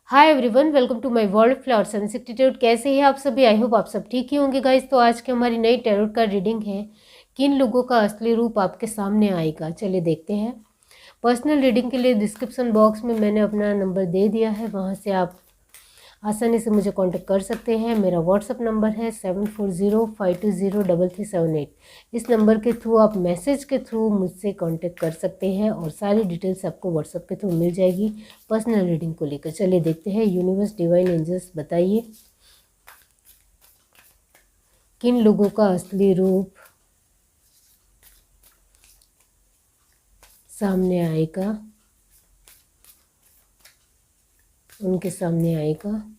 Hi everyone, welcome to my world flowers institute. कैसे हैं आप सभी? आई होप आप सब ठीक ही होंगे गाइस। तो आज की हमारी नई टैरोट कार्ड रीडिंग है, किन लोगों का असली रूप आपके सामने आएगा। चलिए देखते हैं। पर्सनल रीडिंग के लिए डिस्क्रिप्शन बॉक्स में मैंने अपना नंबर दे दिया है, वहां से आप आसानी से मुझे कांटेक्ट कर सकते हैं। मेरा व्हाट्सअप नंबर है 7405203378। इस नंबर के थ्रू आप मैसेज के थ्रू मुझसे कांटेक्ट कर सकते हैं और सारी डिटेल्स आपको व्हाट्सएप के थ्रू मिल जाएगी पर्सनल रीडिंग को लेकर। चलिए देखते हैं। यूनिवर्स, डिवाइन एंजल्स, बताइए किन लोगों का असली रूप सामने आएगा, उनके सामने आएगा।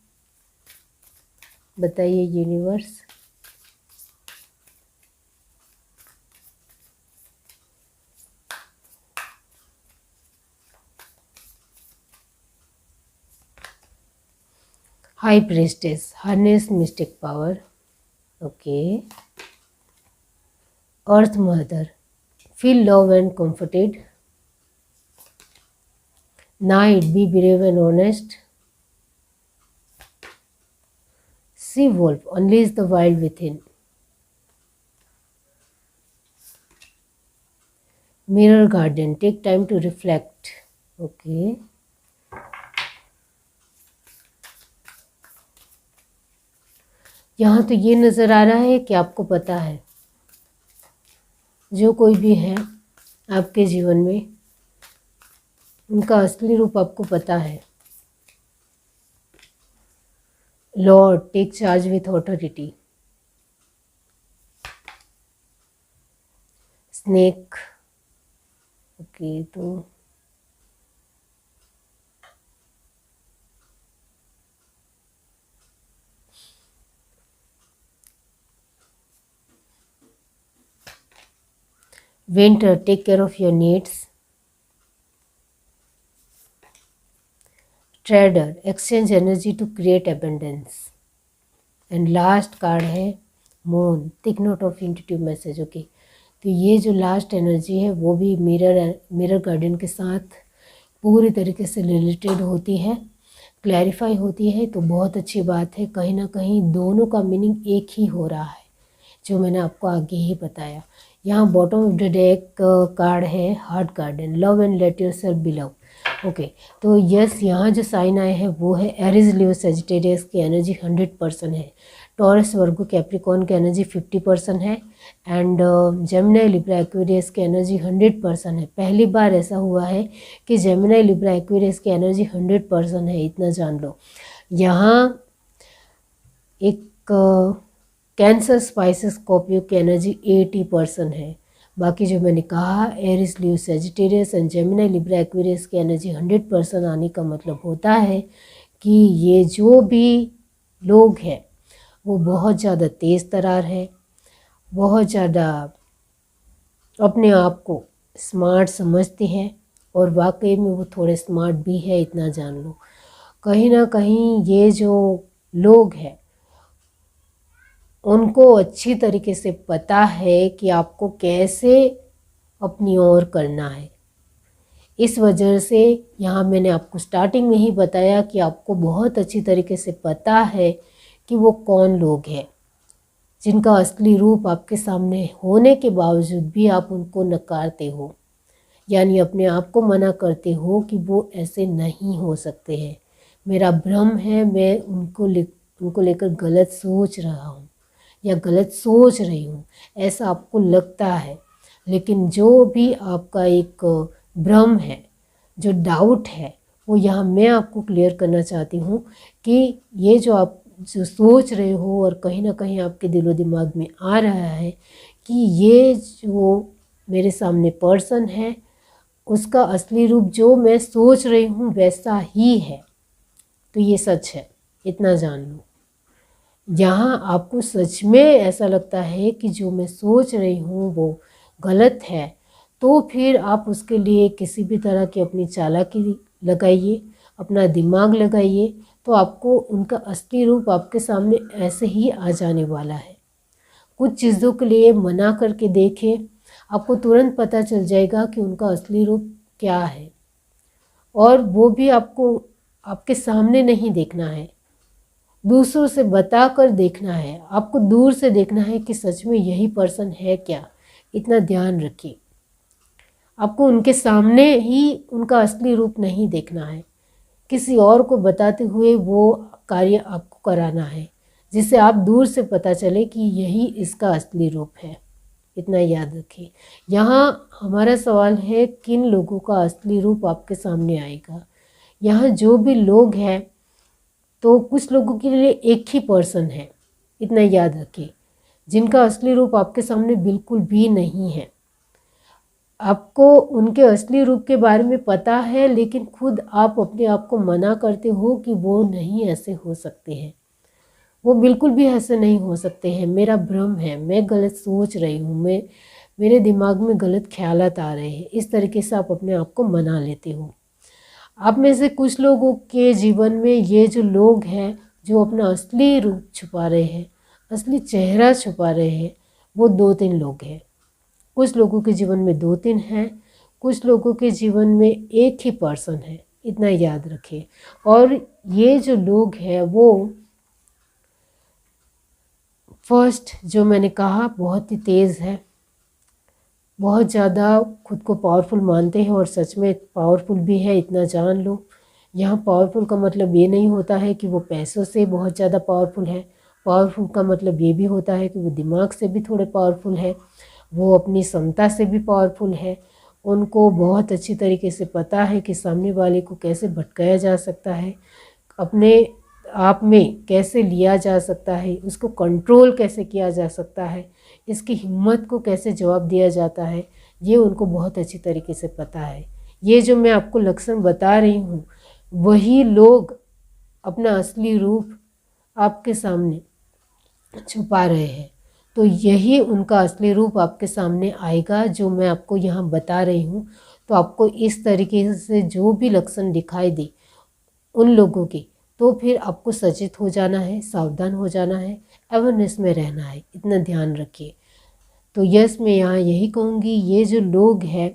बताइए universe. High priestess, harness mistake power. Okay. Earth mother, feel love and comforted. Knight, be brave and honest. Sea wolf, unleash the wild within. Mirror garden, take time to reflect. Okay. यहाँ तो ये नज़र आ रहा है कि आपको पता है, जो कोई भी है आपके जीवन में, उनका असली रूप आपको पता है। Lord, take charge with authority. Snake. Okay, तो winter, take care of your needs. Trader, exchange energy to create abundance. And last card है moon, take note of intuitive message. Okay, तो ये जो लास्ट एनर्जी है वो भी mirror garden के साथ पूरी तरीके से रिलेटेड होती है, क्लैरिफाई होती है। तो बहुत अच्छी बात है। कहीं ना कहीं दोनों का मीनिंग एक ही हो रहा है, जो मैंने आपको आगे ही बताया। यहाँ bottom of the deck card है heart garden, love and let yourself be love. Okay, तो यस, यहाँ जो साइन आए हैं वो है एरिज, लियो, सेजिटेरियस की एनर्जी 100% है। टॉरस, वर्गो, कैप्रिकॉर्न की एनर्जी 50% है। एंड जेमिनी, लिब्रा, एक्वेरियस की एनर्जी 100% है। पहली बार ऐसा हुआ है कि जेमिनी, लिब्रा, एक्वेरियस की एनर्जी 100% है, इतना जान लो। यहाँ एक कैंसर, स्पाइसेस, स्कॉर्पियो की एनर्जी 80% है। बाकी जो मैंने कहा Aries, Leo, Sagittarius and Gemini, Libra, Aquarius की एनर्जी 100% आने का मतलब होता है कि ये जो भी लोग हैं वो बहुत ज़्यादा तेज़ तरार है, बहुत ज़्यादा अपने आप को स्मार्ट समझते हैं और वाकई में वो थोड़े स्मार्ट भी है, इतना जान लो। कहीं ना कहीं ये जो लोग हैं उनको अच्छी तरीके से पता है कि आपको कैसे अपनी ओर करना है। इस वजह से यहाँ मैंने आपको स्टार्टिंग में ही बताया कि आपको बहुत अच्छी तरीके से पता है कि वो कौन लोग हैं जिनका असली रूप आपके सामने होने के बावजूद भी आप उनको नकारते हो, यानी अपने आप को मना करते हो कि वो ऐसे नहीं हो सकते हैं, मेरा भ्रम है, मैं उनको लेकर गलत सोच रहा हूँ या गलत सोच रही हूँ, ऐसा आपको लगता है। लेकिन जो भी आपका एक भ्रम है, जो डाउट है, वो यहाँ मैं आपको क्लियर करना चाहती हूँ कि ये जो आप जो सोच रहे हो और कहीं ना कहीं आपके दिलो दिमाग में आ रहा है कि ये जो मेरे सामने पर्सन है उसका असली रूप जो मैं सोच रही हूँ वैसा ही है, तो ये सच है, इतना जान लो। यहाँ आपको सच में ऐसा लगता है कि जो मैं सोच रही हूँ वो गलत है, तो फिर आप उसके लिए किसी भी तरह की अपनी चालाकी लगाइए, अपना दिमाग लगाइए, तो आपको उनका असली रूप आपके सामने ऐसे ही आ जाने वाला है। कुछ चीज़ों के लिए मना करके देखें, आपको तुरंत पता चल जाएगा कि उनका असली रूप क्या है। और वो भी आपको आपके सामने नहीं देखना है, दूसरों से बताकर देखना है। आपको दूर से देखना है कि सच में यही पर्सन है क्या, इतना ध्यान रखिए। आपको उनके सामने ही उनका असली रूप नहीं देखना है, किसी और को बताते हुए वो कार्य आपको कराना है, जिससे आप दूर से पता चले कि यही इसका असली रूप है। इतना याद रखिए। यहाँ हमारा सवाल है, किन लोगों का असली रूप आपके सामने आएगा। यहाँ जो भी लोग हैं, तो कुछ लोगों के लिए एक ही पर्सन है, इतना याद रखिए, जिनका असली रूप आपके सामने बिल्कुल भी नहीं है। आपको उनके असली रूप के बारे में पता है, लेकिन खुद आप अपने आप को मना करते हो कि वो नहीं ऐसे हो सकते हैं, वो बिल्कुल भी ऐसे नहीं हो सकते हैं, मेरा भ्रम है, मैं गलत सोच रही हूँ, मेरे दिमाग में गलत ख्यालात आ रहे हैं। इस तरीके से आप अपने आप को मना लेते हो। आप में से कुछ लोगों के जीवन में ये जो लोग हैं, जो अपना असली रूप छुपा रहे हैं, असली चेहरा छुपा रहे हैं, वो 2-3 लोग हैं। कुछ लोगों के जीवन में 2-3 हैं, कुछ लोगों के जीवन में एक ही पर्सन है, इतना याद रखें। और ये जो लोग हैं वो फर्स्ट जो मैंने कहा बहुत ही तेज़ है, बहुत ज़्यादा खुद को पावरफुल मानते हैं और सच में पावरफुल भी है, इतना जान लो। यहाँ पावरफुल का मतलब ये नहीं होता है कि वो पैसों से बहुत ज़्यादा पावरफुल है। पावरफुल का मतलब ये भी होता है कि वो दिमाग से भी थोड़े पावरफुल है, वो अपनी क्षमता से भी पावरफुल है। उनको बहुत अच्छी तरीके से पता है कि सामने वाले को कैसे भटकाया जा सकता है, अपने आप में कैसे लिया जा सकता है, उसको कंट्रोल कैसे किया जा सकता है, इसकी हिम्मत को कैसे जवाब दिया जाता है, ये उनको बहुत अच्छी तरीके से पता है। ये जो मैं आपको लक्षण बता रही हूँ, वही लोग अपना असली रूप आपके सामने छुपा रहे हैं। तो यही उनका असली रूप आपके सामने आएगा, जो मैं आपको यहाँ बता रही हूँ। तो आपको इस तरीके से जो भी लक्षण दिखाई दे उन लोगों के, तो फिर आपको सचेत हो जाना है, सावधान हो जाना है, अवेयरनेस में रहना है, इतना ध्यान रखिए। तो यस, मैं यहाँ यही कहूँगी, ये जो लोग हैं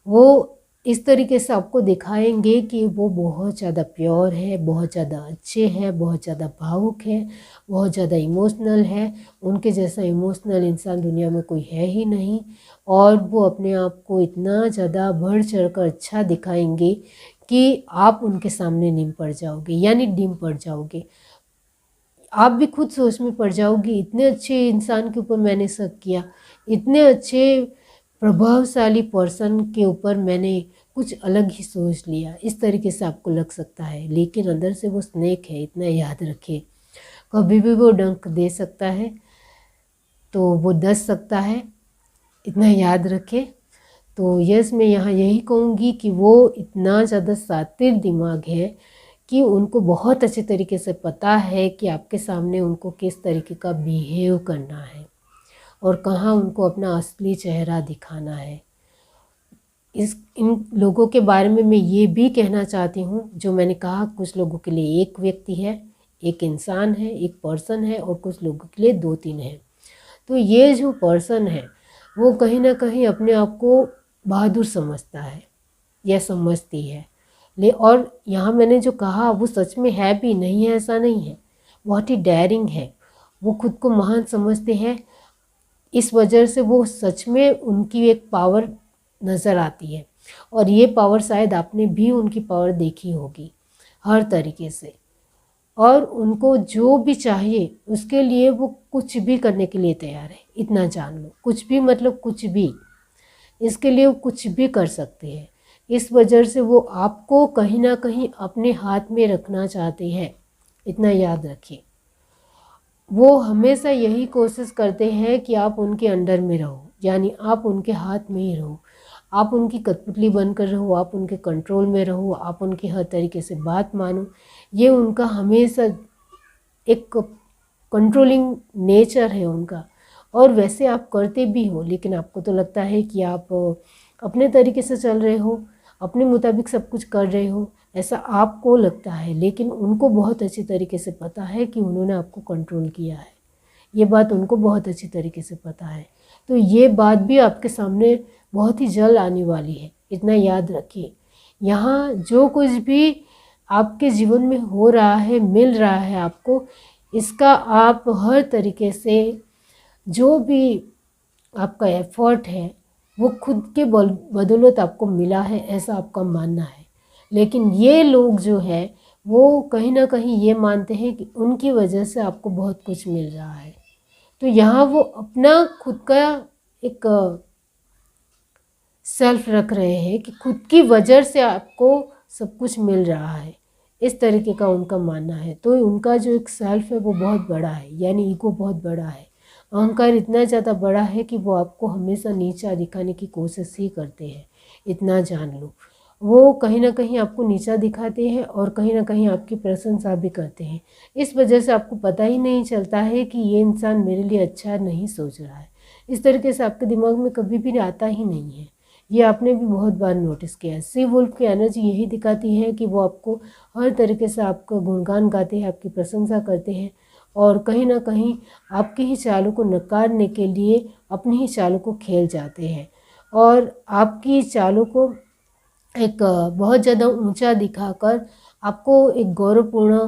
वो इस तरीके से आपको दिखाएंगे कि वो बहुत ज़्यादा प्योर है, बहुत ज़्यादा अच्छे हैं, बहुत ज़्यादा भावुक है, बहुत ज़्यादा इमोशनल है। उनके जैसा इमोशनल इंसान दुनिया में कोई है ही नहीं। और वो अपने आप को इतना ज़्यादा बढ़ चढ़ कर अच्छा दिखाएंगे कि आप उनके सामने निम पड़ जाओगे, यानी डिम पड़ जाओगे। आप भी खुद सोच में पड़ जाओगी, इतने अच्छे इंसान के ऊपर मैंने शक किया, इतने अच्छे प्रभावशाली पर्सन के ऊपर मैंने कुछ अलग ही सोच लिया, इस तरीके से आपको लग सकता है। लेकिन अंदर से वो स्नेक है, इतना याद रखिए। कभी भी वो डंक दे सकता है तो वो डस सकता है, इतना याद रखें। तो यस, मैं यहाँ यही कहूँगी कि वो इतना ज़्यादा शातिर दिमाग है कि उनको बहुत अच्छे तरीके से पता है कि आपके सामने उनको किस तरीके का बिहेव करना है और कहाँ उनको अपना असली चेहरा दिखाना है। इन लोगों के बारे में मैं ये भी कहना चाहती हूँ, जो मैंने कहा कुछ लोगों के लिए एक व्यक्ति है, एक इंसान है, एक पर्सन है, और कुछ लोगों के लिए 2-3 है। तो ये जो पर्सन है वो कहीं ना कहीं अपने आप को बहादुर समझता है या समझती है। और यहाँ मैंने जो कहा वो सच में है भी, नहीं है ऐसा नहीं है, बहुत ही डेयरिंग है, वो खुद को महान समझते हैं। इस वजह से वो सच में उनकी एक पावर नज़र आती है, और ये पावर शायद आपने भी उनकी पावर देखी होगी हर तरीके से। और उनको जो भी चाहिए उसके लिए वो कुछ भी करने के लिए तैयार है, इतना जान लो। कुछ भी मतलब कुछ भी, इसके लिए वो कुछ भी कर सकते हैं। इस वजह से वो आपको कहीं ना कहीं अपने हाथ में रखना चाहते हैं, इतना याद रखिए। वो हमेशा यही कोशिश करते हैं कि आप उनके अंडर में रहो, यानी आप उनके हाथ में ही रहो, आप उनकी कठपुतली बनकर रहो, आप उनके कंट्रोल में रहो, आप उनकी हर तरीके से बात मानो। ये उनका हमेशा एक कंट्रोलिंग नेचर है उनका। और वैसे आप करते भी हो, लेकिन आपको तो लगता है कि आप अपने तरीके से चल रहे हो, अपने मुताबिक सब कुछ कर रहे हो, ऐसा आपको लगता है। लेकिन उनको बहुत अच्छी तरीके से पता है कि उन्होंने आपको कंट्रोल किया है, ये बात उनको बहुत अच्छी तरीके से पता है। तो ये बात भी आपके सामने बहुत ही जल्द आने वाली है, इतना याद रखिए। यहाँ जो कुछ भी आपके जीवन में हो रहा है, मिल रहा है आपको, इसका आप हर तरीके से जो भी आपका एफर्ट है वो खुद के बदौलत आपको मिला है, ऐसा आपका मानना है। लेकिन ये लोग जो है वो कहीं ना कहीं ये मानते हैं कि उनकी वजह से आपको बहुत कुछ मिल रहा है। तो यहाँ वो अपना खुद का एक सेल्फ रख रहे हैं कि खुद की वजह से आपको सब कुछ मिल रहा है, इस तरीके का उनका मानना है। तो उनका जो एक सेल्फ है वो बहुत बड़ा है, यानी ईगो बहुत बड़ा है। अहंकार इतना ज़्यादा बड़ा है कि वो आपको हमेशा नीचा दिखाने की कोशिश ही करते हैं, इतना जान लो। वो कहीं ना कहीं आपको नीचा दिखाते हैं और कहीं ना कहीं आपकी प्रशंसा भी करते हैं। इस वजह से आपको पता ही नहीं चलता है कि ये इंसान मेरे लिए अच्छा नहीं सोच रहा है। इस तरीके से आपके दिमाग में कभी भी आता ही नहीं है। ये आपने भी बहुत बार नोटिस किया है। सी वुल्फ की एनर्जी यही दिखाती है कि वो आपको हर तरीके से आपका गुणगान गाते हैं, आपकी प्रशंसा करते हैं और कहीं ना कहीं आपकी ही चालों को नकारने के लिए अपनी ही चालों को खेल जाते हैं और आपकी चालों को एक बहुत ज़्यादा ऊंचा दिखाकर आपको एक गौरवपूर्ण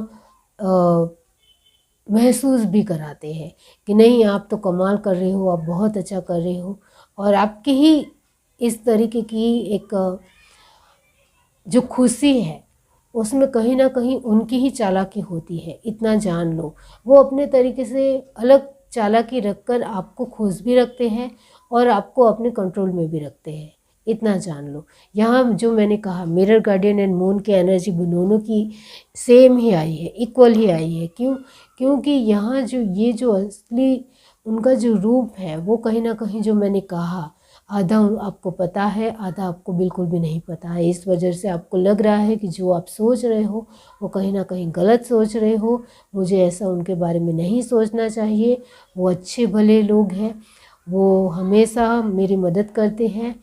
महसूस भी कराते हैं कि नहीं, आप तो कमाल कर रहे हो, आप बहुत अच्छा कर रहे हो। और आपकी ही इस तरीके की एक जो खुशी है उसमें कहीं ना कहीं उनकी ही चालाकी होती है, इतना जान लो। वो अपने तरीके से अलग चालाकी रखकर आपको खुश भी रखते हैं और आपको अपने कंट्रोल में भी रखते हैं, इतना जान लो। यहाँ जो मैंने कहा मिरर गार्डियन एंड मून की एनर्जी दोनों की सेम ही आई है, इक्वल ही आई है। क्यों? क्योंकि यहाँ जो ये जो असली उनका जो रूप है वो कहीं ना कहीं जो मैंने कहा आधा आपको पता है, आधा आपको बिल्कुल भी नहीं पता है। इस वजह से आपको लग रहा है कि जो आप सोच रहे हो वो कहीं ना कहीं गलत सोच रहे हो। मुझे ऐसा उनके बारे में नहीं सोचना चाहिए, वो अच्छे भले लोग हैं, वो हमेशा मेरी मदद करते हैं,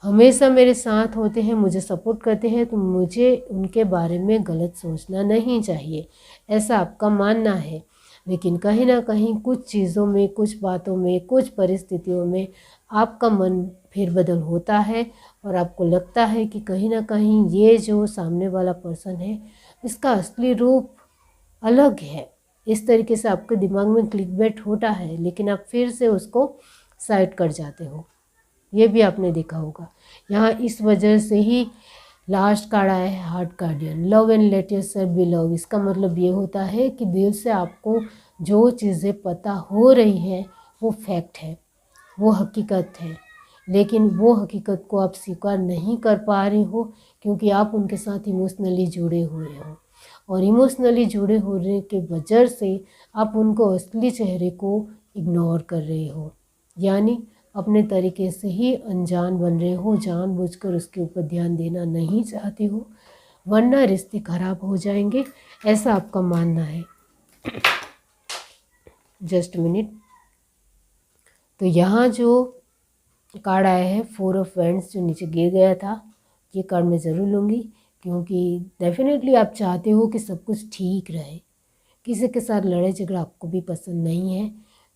हमेशा मेरे साथ होते हैं, मुझे सपोर्ट करते हैं, तो मुझे उनके बारे में गलत सोचना नहीं चाहिए, ऐसा आपका मानना है। लेकिन कहीं ना कहीं कुछ चीज़ों में, कुछ बातों में, कुछ परिस्थितियों में आपका मन फेरबदल होता है और आपको लगता है कि कहीं ना कहीं ये जो सामने वाला पर्सन है इसका असली रूप अलग है। इस तरीके से आपके दिमाग में क्लिकबैट होता है, लेकिन आप फिर से उसको साइड कर जाते हो, ये भी आपने देखा होगा। यहाँ इस वजह से ही लास्ट कार्ड आया है heart guardian, love and late yourself B love. इसका मतलब ये होता है कि दिल से आपको जो चीज़ें पता हो रही है वो फैक्ट है, वो हकीकत है, लेकिन वो हकीकत को आप स्वीकार नहीं कर पा रहे हो क्योंकि आप उनके साथ इमोशनली जुड़े हुए हो और इमोशनली जुड़े होने के वजह से आप उनको असली चेहरे को इग्नोर कर रहे हो, यानी अपने तरीके से ही अनजान बन रहे हो, जानबूझकर उसके ऊपर ध्यान देना नहीं चाहते हो, वरना रिश्ते खराब हो जाएंगे, ऐसा आपका मानना है। Just minute. तो यहाँ जो कार्ड आया है 4 ऑफ वैंड्स जो नीचे गिर गया था, ये कार्ड मैं ज़रूर लूँगी क्योंकि डेफिनेटली आप चाहते हो कि सब कुछ ठीक रहे। किसी के साथ लड़ाई झगड़ा आपको भी पसंद नहीं है,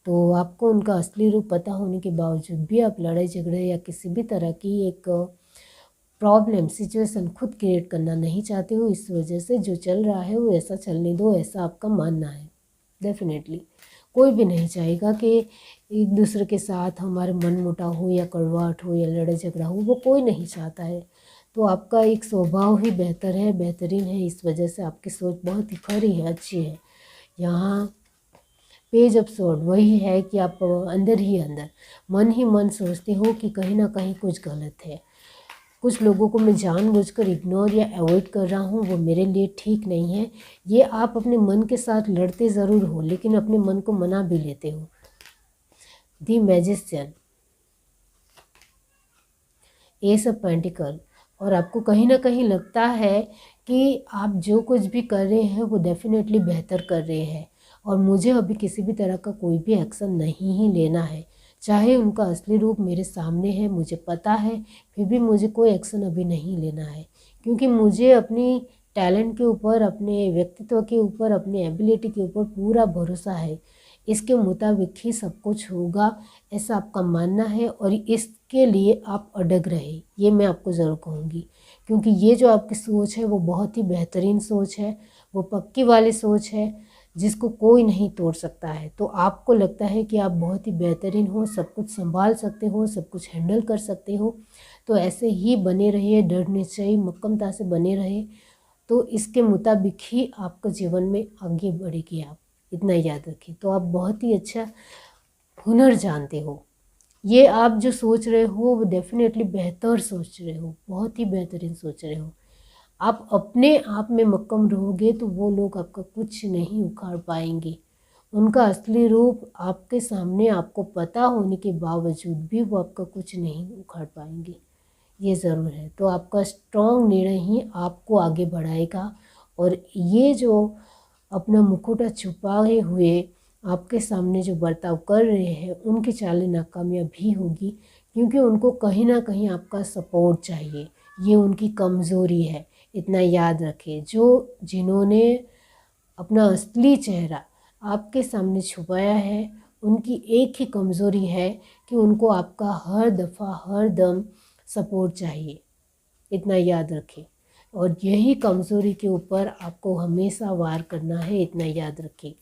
तो आपको उनका असली रूप पता होने के बावजूद भी आप लड़ाई झगड़े या किसी भी तरह की एक प्रॉब्लम सिचुएशन खुद क्रिएट करना नहीं चाहते हो। इस वजह से जो चल रहा है वो ऐसा चलने दो, ऐसा आपका मानना है। डेफिनेटली कोई भी नहीं चाहेगा कि एक दूसरे के साथ हमारे मन मुटाव हो या कड़वाहट हो या लड़ाई झगड़ा हो, वो कोई नहीं चाहता है। तो आपका एक स्वभाव ही बेहतर है, बेहतरीन है, इस वजह से आपकी सोच बहुत ही खरी है, अच्छी है। यहाँ पेज ऑफ स्वॉर्ड वही है कि आप अंदर ही अंदर मन ही मन सोचते हो कि कहीं ना कहीं कुछ गलत है। कुछ लोगों को मैं जानबूझकर इग्नोर या अवॉइड कर रहा हूँ, वो मेरे लिए ठीक नहीं है। ये आप अपने मन के साथ लड़ते ज़रूर हो लेकिन अपने मन को मना भी लेते हो। The magician, S of pentacle, और आपको कहीं ना कहीं लगता है कि आप जो कुछ भी कर रहे हैं वो डेफिनेटली बेहतर कर रहे हैं और मुझे अभी किसी भी तरह का कोई भी एक्शन नहीं ही लेना है, चाहे उनका असली रूप मेरे सामने है, मुझे पता है, फिर भी मुझे कोई एक्शन अभी नहीं लेना है क्योंकि मुझे अपनी टैलेंट के ऊपर, अपने व्यक्तित्व के ऊपर, अपने एबिलिटी के ऊपर पूरा भरोसा है। इसके मुताबिक ही सब कुछ होगा, ऐसा आपका मानना है और इसके लिए आप अडग रहे, ये मैं आपको ज़रूर कहूँगी क्योंकि ये जो आपकी सोच है वो बहुत ही बेहतरीन सोच है, वो पक्की वाली सोच है जिसको कोई नहीं तोड़ सकता है। तो आपको लगता है कि आप बहुत ही बेहतरीन हो, सब कुछ संभाल सकते हो, सब कुछ हैंडल कर सकते हो, तो ऐसे ही बने रहिए, दृढ़ निश्चयी मक्कमता से बने रहे, तो इसके मुताबिक ही आपका जीवन में आगे बढ़ेगी आप, इतना याद रखिए। तो आप बहुत ही अच्छा हुनर जानते हो, ये आप जो सोच रहे हो वो डेफिनेटली बेहतर सोच रहे हो, बहुत ही बेहतरीन सोच रहे हो। आप अपने आप में मक्कम रहोगे तो वो लोग आपका कुछ नहीं उखाड़ पाएंगे। उनका असली रूप आपके सामने आपको पता होने के बावजूद भी वो आपका कुछ नहीं उखाड़ पाएंगे, ये ज़रूर है। तो आपका स्ट्रॉन्ग निर्णय ही आपको आगे बढ़ाएगा। और ये जो अपना मुखौटा छुपाए हुए आपके सामने जो बर्ताव कर रहे हैं उनकी चालें नाकामयाब भी होगी, क्योंकि उनको कहीं ना कहीं आपका सपोर्ट चाहिए, ये उनकी कमज़ोरी है, इतना याद रखें। जिन्होंने अपना असली चेहरा आपके सामने छुपाया है उनकी एक ही कमज़ोरी है कि उनको आपका हर दफ़ा हर दम सपोर्ट चाहिए, इतना याद रखें। और यही कमज़ोरी के ऊपर आपको हमेशा वार करना है, इतना याद रखें।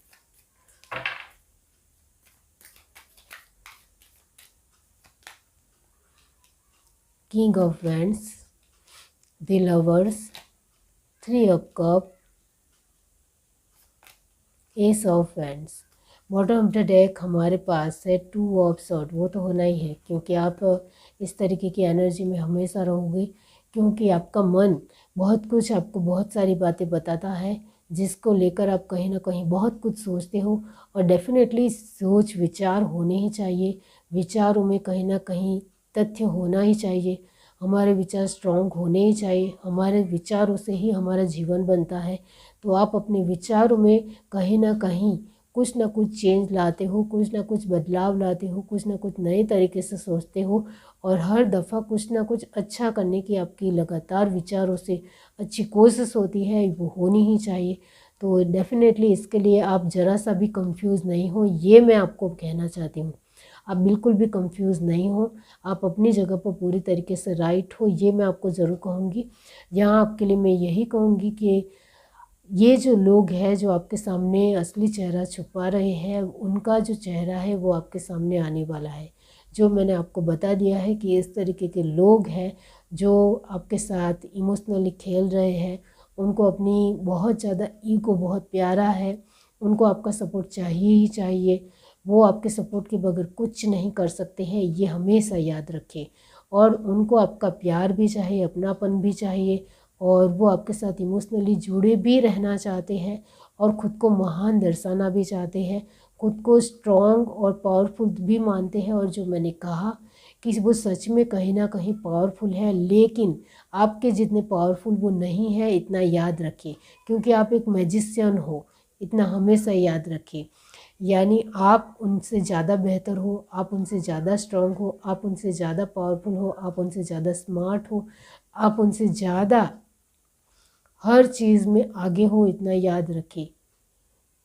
King of wands, the lovers, 3 of cup, S of wands. Bottom of the deck हमारे पास है 2 ऑफ सॉर्ड। वो तो होना ही है क्योंकि आप इस तरीके की एनर्जी में हमेशा रहोगे, क्योंकि आपका मन बहुत कुछ आपको बहुत सारी बातें बताता है जिसको लेकर आप कहीं ना कहीं बहुत कुछ सोचते हो। और डेफिनेटली सोच विचार होने ही चाहिए, विचारों में कहीं ना कहीं तथ्य होना ही चाहिए, हमारे विचार स्ट्रांग होने ही चाहिए, हमारे विचारों से ही हमारा जीवन बनता है। तो आप अपने विचारों में कहीं ना कहीं कुछ ना कुछ चेंज लाते हो, कुछ ना कुछ बदलाव लाते हो, कुछ ना कुछ नए तरीके से सोचते हो, और हर दफ़ा कुछ ना कुछ अच्छा करने की आपकी लगातार विचारों से अच्छी कोशिश होती है, वो होनी ही चाहिए। तो डेफिनेटली इसके लिए आप ज़रा सा भी कंफ्यूज नहीं हो, ये मैं आपको कहना चाहती हूँ। आप बिल्कुल भी कंफ्यूज नहीं हो, आप अपनी जगह पर पूरी तरीके से राइट हो, ये मैं आपको ज़रूर कहूँगी। यहाँ आपके लिए मैं यही कहूँगी कि ये जो लोग हैं जो आपके सामने असली चेहरा छुपा रहे हैं, उनका जो चेहरा है वो आपके सामने आने वाला है। जो मैंने आपको बता दिया है कि इस तरीके के लोग हैं जो आपके साथ इमोशनली खेल रहे हैं, उनको अपनी बहुत ज़्यादा ईगो बहुत प्यारा है, उनको आपका सपोर्ट चाहिए ही चाहिए, वो आपके सपोर्ट के बगैर कुछ नहीं कर सकते हैं, ये हमेशा याद रखें। और उनको आपका प्यार भी चाहिए, अपनापन भी चाहिए, और वो आपके साथ इमोशनली जुड़े भी रहना चाहते हैं और ख़ुद को महान दर्शाना भी चाहते हैं, खुद को स्ट्रॉन्ग और पावरफुल भी मानते हैं। और जो मैंने कहा कि वो सच में कहीं ना कहीं पावरफुल है, लेकिन आपके जितने पावरफुल वो नहीं है, इतना याद रखें, क्योंकि आप एक मैजिशियन हो, इतना हमेशा याद रखें। यानी आप उनसे ज़्यादा बेहतर हो, आप उनसे ज़्यादा स्ट्रॉन्ग हो, आप उनसे ज़्यादा पावरफुल हो, आप उनसे ज़्यादा स्मार्ट हो, आप उनसे ज़्यादा हर चीज़ में आगे हो, इतना याद रखें।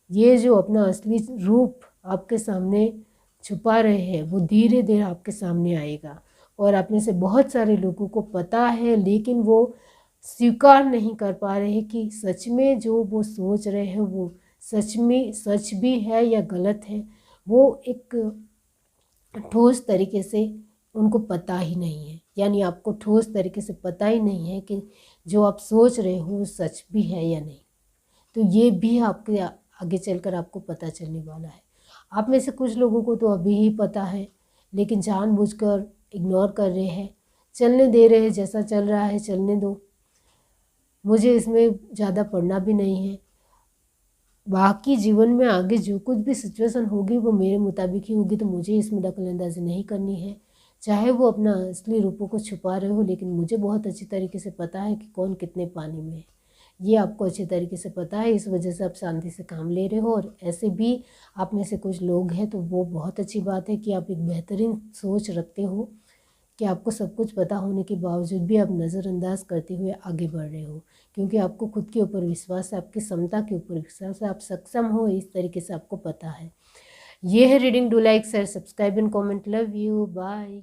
ये जो अपना असली रूप आपके सामने छुपा रहे हैं वो धीरे धीरे आपके सामने आएगा। और आप में से बहुत सारे लोगों को पता है, लेकिन वो स्वीकार नहीं कर पा रहे हैं कि सच में जो वो सोच रहे हैं वो सच में सच भी है या गलत है। वो एक ठोस तरीके से उनको पता ही नहीं है, यानी आपको ठोस तरीके से पता ही नहीं है कि जो आप सोच रहे हो वो सच भी है या नहीं। तो ये भी आपके आगे चलकर आपको पता चलने वाला है। आप में से कुछ लोगों को तो अभी ही पता है, लेकिन जानबूझकर इग्नोर कर रहे हैं, चलने दे रहे हैं, जैसा चल रहा है चलने दो, मुझे इसमें ज़्यादा पढ़ना भी नहीं है। बाकी जीवन में आगे जो कुछ भी सिचुएशन होगी वो मेरे मुताबिक ही होगी, तो मुझे इसमें दखलंदाजी नहीं करनी है। चाहे वो अपना असली रूपों को छुपा रहे हो, लेकिन मुझे बहुत अच्छी तरीके से पता है कि कौन कितने पानी में है, ये आपको अच्छे तरीके से पता है। इस वजह से आप शांति से काम ले रहे हो। और ऐसे भी आप में से कुछ लोग हैं, तो वो बहुत अच्छी बात है कि आप एक बेहतरीन सोच रखते हो कि आपको सब कुछ पता होने के बावजूद भी आप नज़रअंदाज करते हुए आगे बढ़ रहे हो, क्योंकि आपको खुद के ऊपर विश्वास है, आपकी क्षमता के ऊपर विश्वास है, आप सक्षम हो, इस तरीके से आपको पता है। ये है reading. Do like share subscribe and comment. Love you, bye.